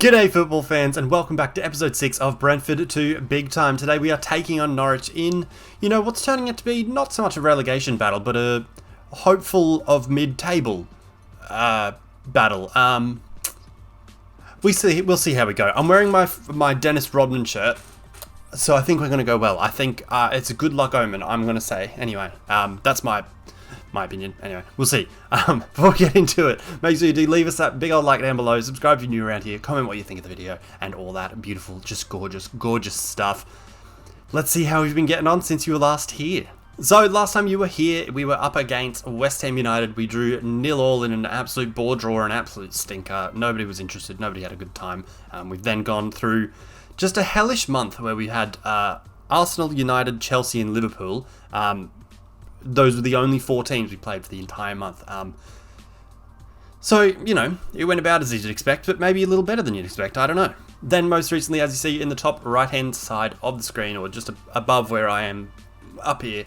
G'day football fans and welcome back to episode 6 of Brentford to Big Time. Today we are taking on Norwich in, what's turning out to be not so much a relegation battle, but a hopeful of mid-table battle. We'll see how we go. I'm wearing my Dennis Rodman shirt, so I think we're going to go well. I think it's a good luck omen, I'm going to say. Anyway, that's my opinion. Anyway, we'll see. Before we get into it, make sure you do leave us that big old like down below, subscribe if you're new around here, comment what you think of the video, and all that beautiful, just gorgeous stuff. Let's see how we've been getting on since you were last here. So, last time you were here, we were up against West Ham United. We drew 0-0 in an absolute bore draw, an absolute stinker. Nobody was interested, nobody had a good time. We've then gone through just a hellish month where we had Arsenal, United, Chelsea, and Liverpool. Those were the only 4 teams we played for the entire month. So, it went about as you'd expect, but maybe a little better than you'd expect, I don't know. Then most recently, as you see in the top right-hand side of the screen, or just above where I am up here,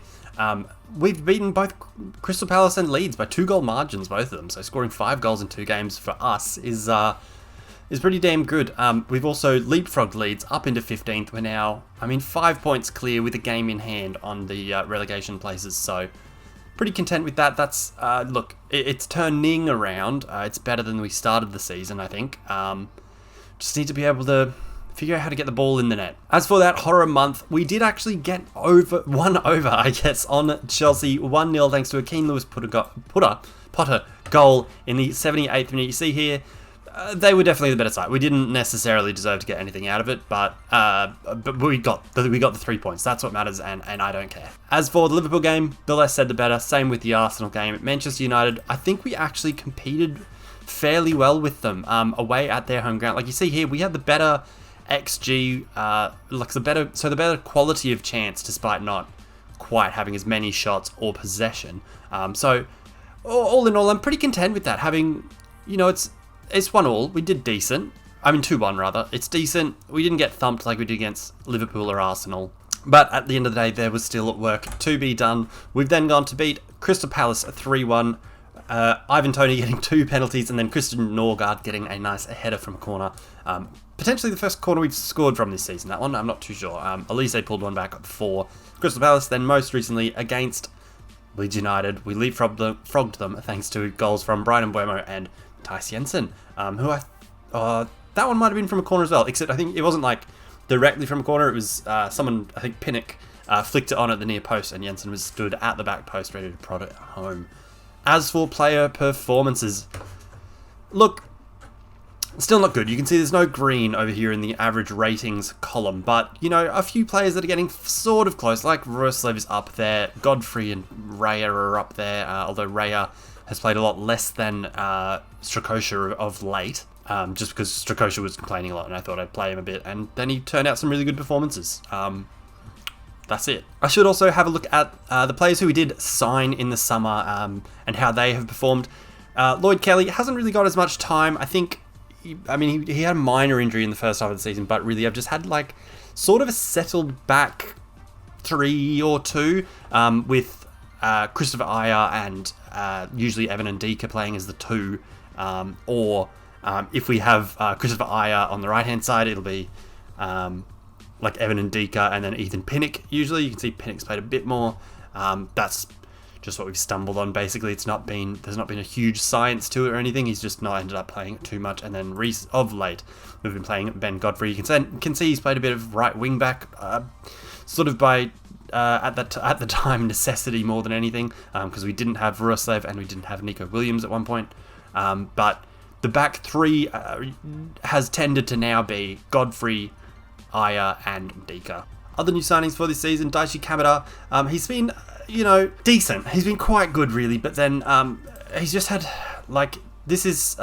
we've beaten both Crystal Palace and Leeds by 2-goal margins, both of them. So scoring 5 goals in 2 games for us is pretty damn good. We've also leapfrogged Leeds up into 15th. We're now, 5 points clear with a game in hand on the relegation places. So pretty content with that. That's, look, it's turning around. It's better than we started the season, I think. Just need to be able to figure out how to get the ball in the net. As for that horror month, we did actually get one over, I guess, on Chelsea 1-0 thanks to a Keane Lewis Potter goal in the 78th minute. You see here, they were definitely the better side. We didn't necessarily deserve to get anything out of it, but we got the 3 points. That's what matters, and I don't care. As for the Liverpool game, the less said the better. Same with the Arsenal game. Manchester United, I think we actually competed fairly well with them away at their home ground. Like you see here, we had the better XG, the better quality of chance, despite not quite having as many shots or possession. So all in all, I'm pretty content with that. Having, it's 1-1. We did decent. 2-1 rather. It's decent. We didn't get thumped like we did against Liverpool or Arsenal. But at the end of the day, there was still work to be done. We've then gone to beat Crystal Palace 3-1. Ivan Toney getting 2 penalties, and then Christian Norgard getting a nice header from a corner. Potentially the first corner we've scored from this season, that one. I'm not too sure. Elise pulled one back for Crystal Palace. Then most recently against Leeds United, we leapfrogged them thanks to goals from Brian Mbeumo and Thijs Jensen, who that one might have been from a corner as well, except I think it wasn't directly from a corner. It was someone, I think Pinnock, flicked it on at the near post, and Jensen was stood at the back post ready to prod it home. As for player performances, look, still not good. You can see there's no green over here in the average ratings column, but, a few players that are getting sort of close, like Roeslev is up there, Godfrey and Raya are up there, although Raya has played a lot less than Strakosha of late, just because Strakosha was complaining a lot, and I thought I'd play him a bit, and then he turned out some really good performances. That's it. I should also have a look at the players who we did sign in the summer and how they have performed. Lloyd Kelly hasn't really got as much time. I think, he had a minor injury in the first half of the season, but really I've just had sort of a settled back 3 or 2 with Christopher Ajer and usually Evan and Dika playing as the 2. Or if we have Christopher Ajer on the right-hand side, it'll be Evan and Dika and then Ethan Pinnock. Usually you can see Pinnock's played a bit more. That's just what we've stumbled on, basically. There's not been a huge science to it or anything. He's just not ended up playing too much. And then of late, we've been playing Ben Godfrey. You can see he's played a bit of right wing back, sort of by at the time necessity more than anything, because we didn't have Roeslev and we didn't have Nico Williams at one point. But the back 3 has tended to now be Godfrey, Ajer and Dika. Other new signings for this season, Daichi Kamada, he's been, decent. He's been quite good, really, but then he's just had, these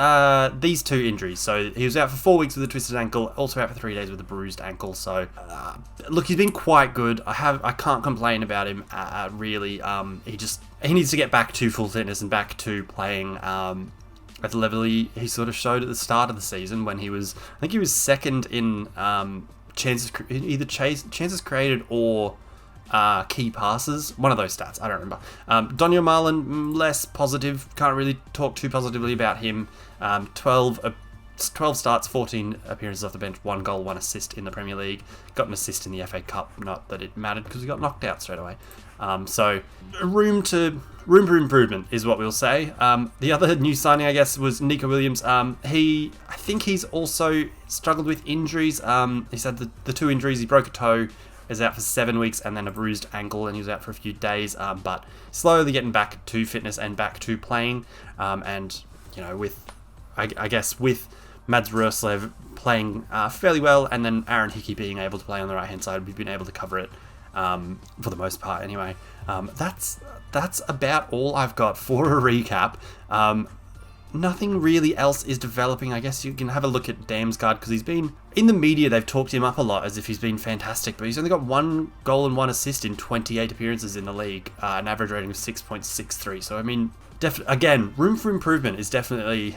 2 injuries. So he was out for 4 weeks with a twisted ankle, also out for 3 days with a bruised ankle. So, look, he's been quite good. I can't complain about him, really. He needs to get back to full fitness and back to playing at the level he sort of showed at the start of the season when he was, I think he was second in chances created or key passes, one of those stats, I don't remember. Daniel Marlin, less positive, can't really talk too positively about him. 12 12 starts, 14 appearances off the bench, 1 goal, 1 assist in the Premier League. Got an assist in the FA Cup, not that it mattered because he got knocked out straight away. So room for improvement is what we'll say. The other new signing, I guess, was Nico Williams. I think he's also struggled with injuries. He's had the 2 injuries. He broke a toe, is out for 7 weeks, and then a bruised ankle, and he was out for a few days. But slowly getting back to fitness and back to playing. And with Mads Roerslev playing fairly well, and then Aaron Hickey being able to play on the right hand side, we've been able to cover it for the most part. Anyway, that's about all I've got for a recap. Nothing really else is developing. I guess you can have a look at Damsgaard, because he's been in the media. They've talked him up a lot as if he's been fantastic, but he's only got 1 goal and 1 assist in 28 appearances in the league, an average rating of 6.63. So I mean, again, room for improvement is definitely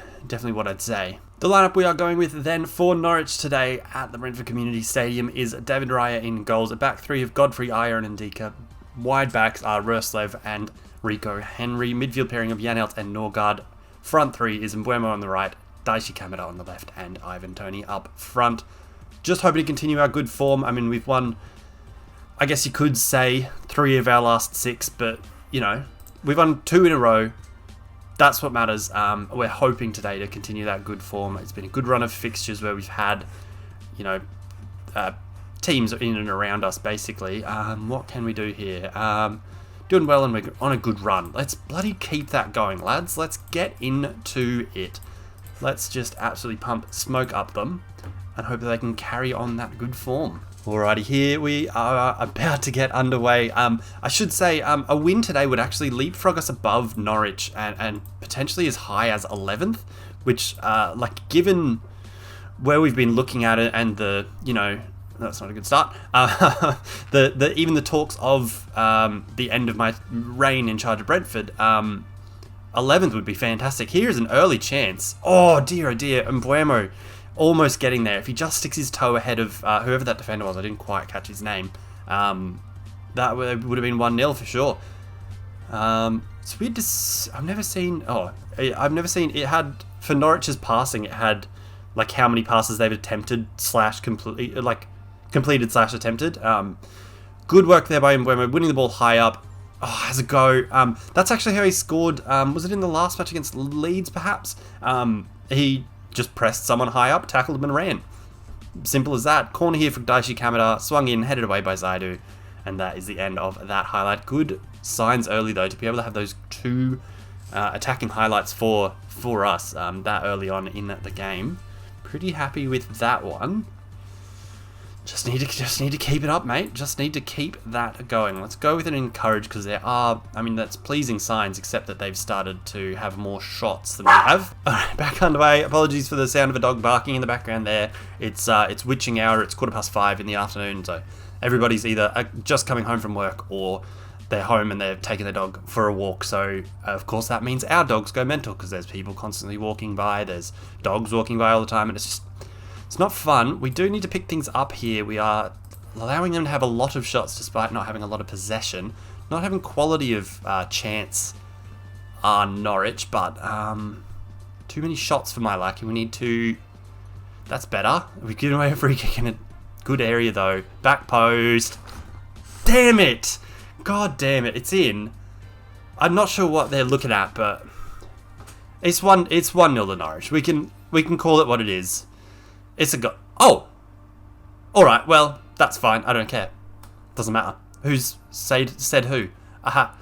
what I'd say. The lineup we are going with then for Norwich today at the Brentford Community Stadium is David Raya in goals. A back 3 of Godfrey, Ayer and Ndika. Wide backs are Roerslev and Rico Henry. Midfield pairing of Janelt and Norgard. Front 3 is Mbuemo on the right, Daishi Kamada on the left, and Ivan Toney up front. Just hoping to continue our good form. I mean, we've won, I guess you could say, 3 of our last 6, but, we've won 2 in a row. That's what matters. We're hoping today to continue that good form. It's been a good run of fixtures where we've had, teams in and around us, basically. What can we do here? Doing well, and we're on a good run. Let's bloody keep that going, lads. Let's get into it. Let's just absolutely pump smoke up them and hope that they can carry on that good form. Alrighty, here we are about to get underway. I should say a win today would actually leapfrog us above Norwich and potentially as high as 11th, which, given where we've been looking at it and that's not a good start. Even the talks of the end of my reign in charge of Brentford, 11th would be fantastic. Here's an early chance. Oh dear, Mbuemo almost getting there. If he just sticks his toe ahead of whoever that defender was, I didn't quite catch his name. That would have been 1-0 for sure. It's weird to. I've never seen it had for Norwich's passing. It had how many passes they've attempted / completed / attempted. Good work there by Mbuemo, winning the ball high up. Oh, has a go. That's actually how he scored. Was it in the last match against Leeds, perhaps? He just pressed someone high up, tackled him and ran. Simple as that. Corner here for Daishi Kamada, swung in, headed away by Zaidu, and that is the end of that highlight. Good signs early, though, to be able to have those 2 attacking highlights for us that early on in the game. Pretty happy with that one. Just need to keep it up, mate. Just need to keep that going. Let's go with an encourage, because that's pleasing signs, except that they've started to have more shots than we have. Alright, back underway. Apologies for the sound of a dog barking in the background there. It's witching hour. It's 5:15 in the afternoon, so everybody's either just coming home from work or they're home and they're taking their dog for a walk. So, of course, that means our dogs go mental, because there's people constantly walking by. There's dogs walking by all the time, and it's not fun. We do need to pick things up here. We are allowing them to have a lot of shots despite not having a lot of possession. Not having quality of chance Norwich, but too many shots for my liking. We need to. That's better. We've given away a free kick in a good area, though. Back post. Damn it! God damn it! It's in. I'm not sure what they're looking at, but it's 1-0 to Norwich. We can call it what it is. It's a go. Oh! Alright, well, that's fine. I don't care. Doesn't matter. Who's said who? Aha.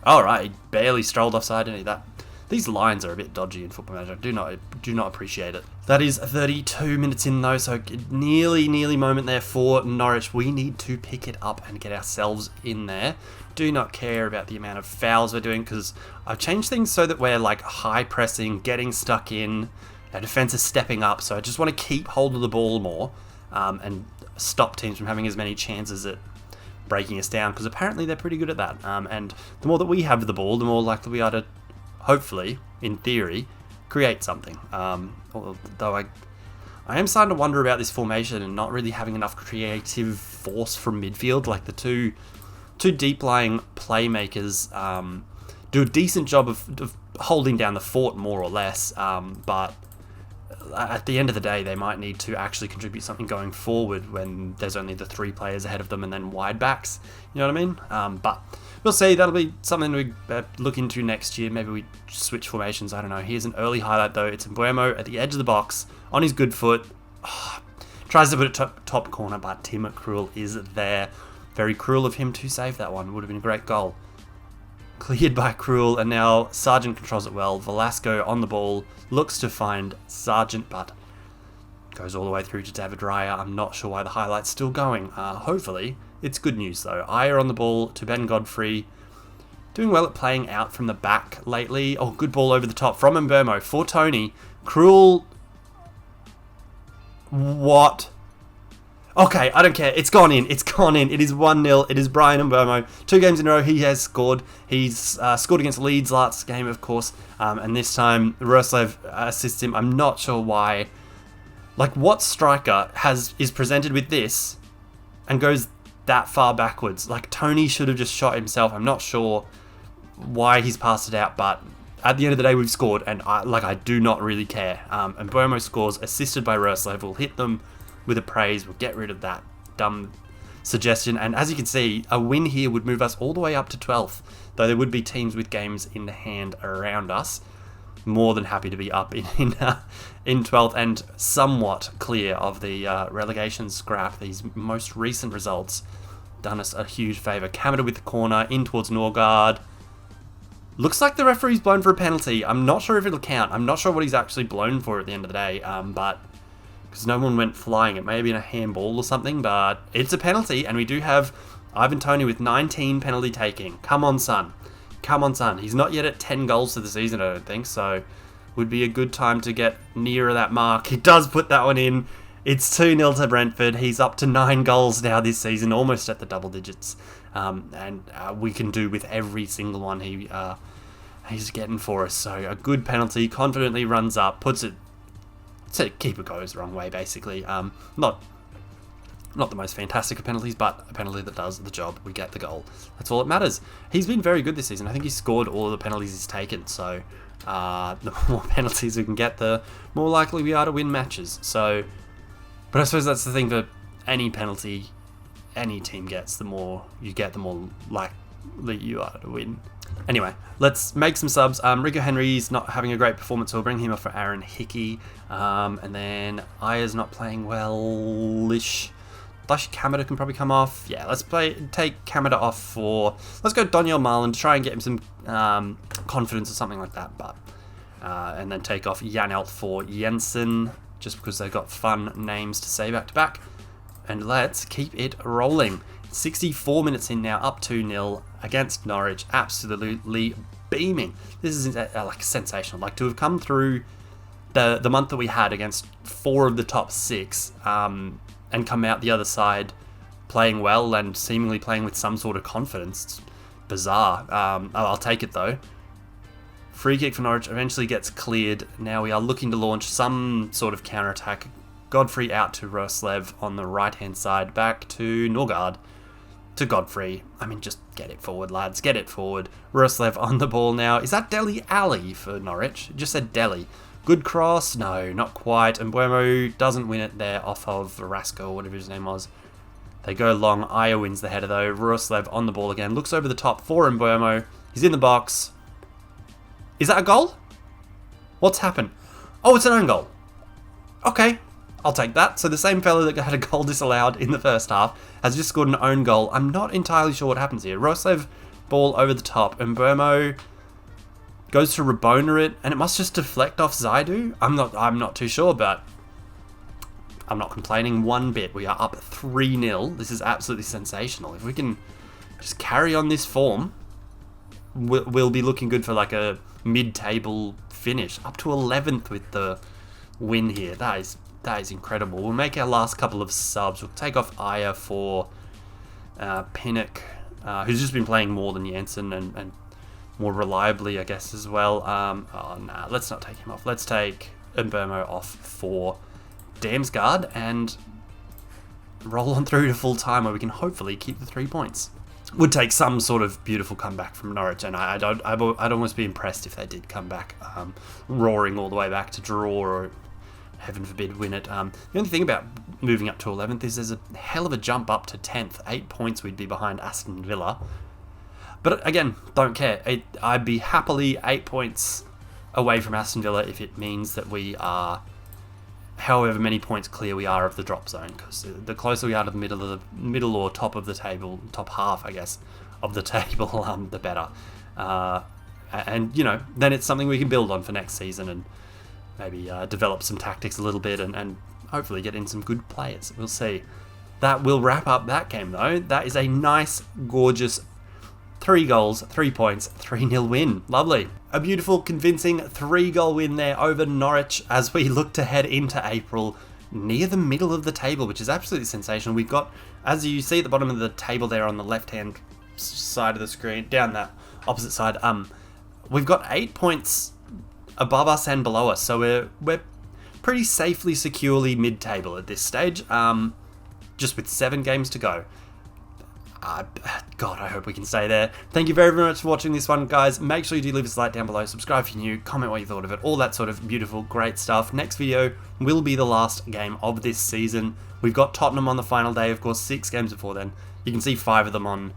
Alright, he barely strolled offside any of that. These lines are a bit dodgy in Football Manager. Do not appreciate it. That is 32 minutes in, though, so nearly moment there for Norwich. We need to pick it up and get ourselves in there. Do not care about the amount of fouls we're doing, because I've changed things so that we're high pressing, getting stuck in. Our defence is stepping up, so I just want to keep hold of the ball more and stop teams from having as many chances at breaking us down, because apparently they're pretty good at that. And the more that we have the ball, the more likely we are to, hopefully, in theory, create something. Although I am starting to wonder about this formation and not really having enough creative force from midfield. The two deep-lying playmakers do a decent job of holding down the fort, more or less, but at the end of the day, they might need to actually contribute something going forward when there's only the 3 players ahead of them and then wide backs. You know what I mean? But we'll see. That'll be something we look into next year. Maybe we switch formations. I don't know. Here's an early highlight, though. It's Mbuemo at the edge of the box on his good foot. Tries to put it top corner, but Tim Krul is there. Very cruel of him to save that one. Would have been a great goal. Cleared by Krul, and now Sargent controls it well. Velasco on the ball, looks to find Sargent, but goes all the way through to David Raya. I'm not sure why the highlight's still going. Hopefully, it's good news though. Aya on the ball to Ben Godfrey. Doing well at playing out from the back lately. Oh, good ball over the top from Mbuemo for Tony. Krul. What? Okay, I don't care. It's gone in. It's gone in. It is 1-0. It is Brian Mbuemo. 2 games in a row he has scored. He's scored against Leeds last game, of course. And this time, Roslev assists him. I'm not sure why. Like, what striker is presented with this and goes that far backwards? Like, Tony should have just shot himself. I'm not sure why he's passed it out, but at the end of the day, we've scored, and I do not really care. And Mbuemo scores, assisted by Roslev. We'll hit them with a praise. We'll get rid of that dumb suggestion, and as you can see, a win here would move us all the way up to 12th, though there would be teams with games in hand around us. More than happy to be up in 12th and somewhat clear of the relegation scrap. These most recent results done us a huge favour. Kamada with the corner in towards Norgard. Looks like the referee's blown for a penalty. I'm not sure if it'll count. I'm not sure what he's actually blown for at the end of the day, but because no one went flying. It may have been a handball or something, but it's a penalty, and we do have Ivan Toney with 19 penalty taking. Come on, son. Come on, son. He's not yet at 10 goals for the season, I don't think, so would be a good time to get nearer that mark. He does put that one in. It's 2-0 to Brentford. He's up to 9 goals now this season, almost at the double digits, and we can do with every single one he's getting for us. So a good penalty, confidently runs up, puts it. So keeper goes the wrong way, basically. Not the most fantastic of penalties, but a penalty that does the job. We get the goal. That's all that matters. He's been very good this season. I think he's scored all of the penalties he's taken. So the more penalties we can get, the more likely we are to win matches. So, but I suppose that's the thing for any penalty any team gets. The more you get, the more likely you are to win. Anyway, let's make some subs. Rico Henry's not having a great performance, so we'll bring him off for Aaron Hickey. And then Aya's not playing well-ish. Dashi Kamada can probably come off. Yeah, let's take Kamada off for... Let's go Daniel Marlin to try and get him some confidence or something like that. But and then take off Janelt for Jensen, just because they've got fun names to say back-to-back. And let's keep it rolling. 64 minutes in now, up 2-0 against Norwich. Absolutely beaming. This is like sensational. Like to have come through the month that we had against 4 of the top 6 and come out the other side playing well and seemingly playing with some sort of confidence. It's bizarre. I'll take it though. Free kick for Norwich eventually gets cleared. Now we are looking to launch some sort of counter-attack. Godfrey out to Roslev on the right-hand side. Back to Norgard. To Godfrey. I mean, just get it forward, lads. Get it forward. Roslev on the ball now. Is that Deli Ali for Norwich? It just said Deli. Good cross? No, not quite. And Mbuemo doesn't win it there off of Rasco or whatever his name was. They go long. Aya wins the header though. Roslev on the ball again. Looks over the top for Mbuemo. He's in the box. Is that a goal? What's happened? Oh, it's an own goal. Okay. I'll take that. So the same fella that had a goal disallowed in the first half has just scored an own goal. I'm not entirely sure what happens here. Roslev, ball over the top. And Mbuemo goes to Rabona it, and it must just deflect off Zaidu. I'm not too sure, but I'm not complaining one bit. We are up 3-0. This is absolutely sensational. If we can just carry on this form, we'll be looking good for like a mid-table finish. Up to 11th with the win here. That is incredible. We'll make our last couple of subs. We'll take off Aya for Pinnock, who's just been playing more than Jansen and more reliably, I guess, as well. Let's not take him off. Let's take Mbuemo off for Damsgaard and roll on through to full time where we can hopefully keep the 3 points. Would take some sort of beautiful comeback from Norwich, and I'd almost be impressed if they did come back roaring all the way back to draw or heaven forbid, win it. The only thing about moving up to 11th is there's a hell of a jump up to 10th. 8 points we'd be behind Aston Villa. But again, don't care. I'd be happily 8 points away from Aston Villa if it means that we are however many points clear we are of the drop zone, because the closer we are to the middle or top of the table, top half, I guess, of the table, the better. And, you know, then it's something we can build on for next season and maybe develop some tactics a little bit and hopefully get in some good players. We'll see. That will wrap up that game, though. That is a nice, gorgeous 3 goals, 3 points, 3-0 win. Lovely. A beautiful, convincing 3-goal win there over Norwich as we look to head into April near the middle of the table, which is absolutely sensational. We've got, as you see at the bottom of the table there on the left-hand side of the screen, down that opposite side, we've got 8 points above us and below us, so we're pretty safely, securely mid-table at this stage, just with 7 games to go. God, I hope we can stay there. Thank you very, very much for watching this one, guys. Make sure you do leave us a like down below, subscribe if you're new, comment what you thought of it, all that sort of beautiful, great stuff. Next video will be the last game of this season. We've got Tottenham on the final day, of course, 6 games before then. You can see 5 of them on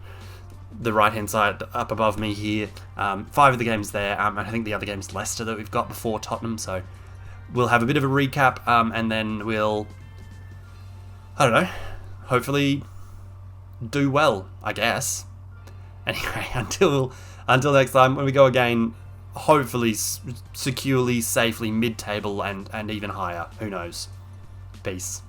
the right-hand side up above me here. 5 of the games there, and I think the other game's Leicester that we've got before Tottenham, so we'll have a bit of a recap, and then we'll, I don't know, hopefully do well, I guess. Anyway, until next time, when we go again, hopefully securely, safely mid-table and even higher. Who knows? Peace.